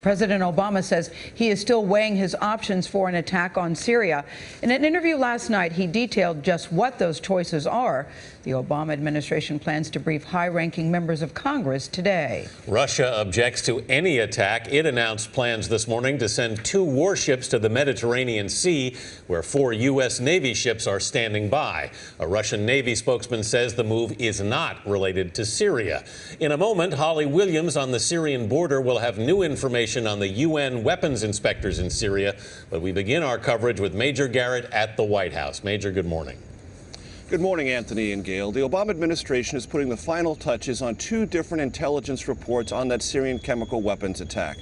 President Obama says he is still weighing his options for an attack on Syria. In an interview last night, he detailed just what those choices are. The Obama administration plans to brief high-ranking members of Congress today. Russia objects to any attack. It announced plans this morning to send 2 warships to the Mediterranean Sea, where 4 U.S. Navy ships are standing by. A Russian Navy spokesman says the move is not related to Syria. In a moment, Holly Williams on the Syrian border will have new information on the UN weapons inspectors in Syria. But we begin our coverage with Major Garrett at the White House. Major, good morning. Good morning, Anthony and Gail. The Obama administration is putting the final touches on 2 different intelligence reports on that Syrian chemical weapons attack.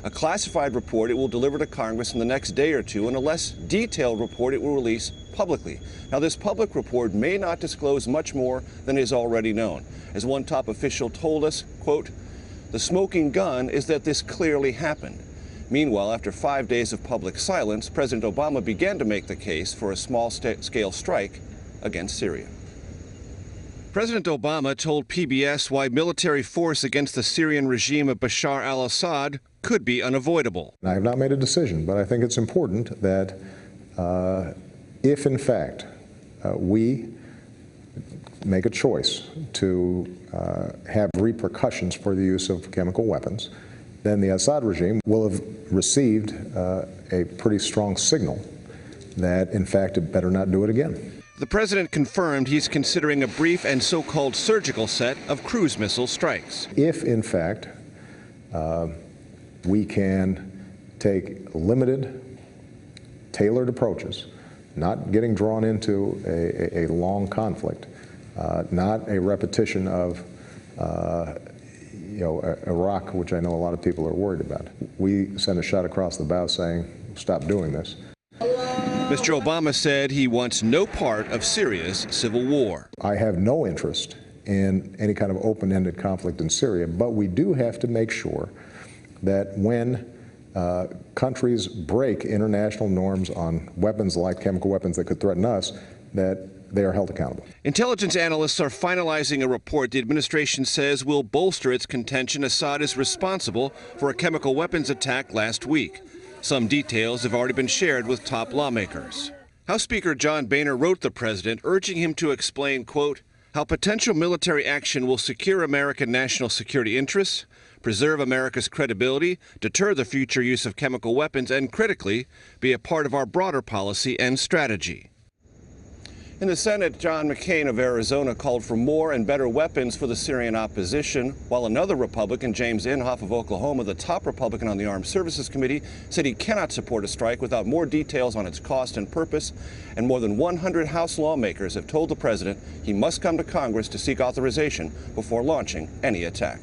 A classified report it will deliver to Congress in the next day or 2, and a less detailed report it will release publicly. Now, this public report may not disclose much more than is already known. As one top official told us, quote, "The smoking gun is that this clearly happened." Meanwhile, after 5 days of public silence, President Obama began to make the case for a small-scale strike against Syria. President Obama told PBS why military force against the Syrian regime of Bashar al-Assad could be unavoidable. I have not made a decision, but I think it's important that if, in fact, we make a choice to have repercussions for the use of chemical weapons, then the Assad regime will have received a pretty strong signal that, in fact, it better not do it again. The president confirmed he's considering a brief and so-called surgical set of cruise missile strikes. If, in fact, we can take limited, tailored approaches, not getting drawn into a long conflict, not a repetition of Iraq, which I know a lot of people are worried about. We send a shot across the bow saying, stop doing this. Mr. Obama said he wants no part of Syria's civil war. I have no interest in any kind of open-ended conflict in Syria, but we do have to make sure that when countries break international norms on weapons like chemical weapons that could threaten us, that they are held accountable. Intelligence analysts are finalizing a report the administration says will bolster its contention Assad is responsible for a chemical weapons attack last week. Some details have already been shared with top lawmakers. House Speaker John Boehner wrote the president, urging him to explain, quote, how potential military action will secure American national security interests, preserve America's credibility, deter the future use of chemical weapons, and critically, be a part of our broader policy and strategy. In the Senate, John McCain of Arizona called for more and better weapons for the Syrian opposition, while another Republican, James Inhofe of Oklahoma, the top Republican on the Armed Services Committee, said he cannot support a strike without more details on its cost and purpose. And more than 100 House lawmakers have told the president he must come to Congress to seek authorization before launching any attack.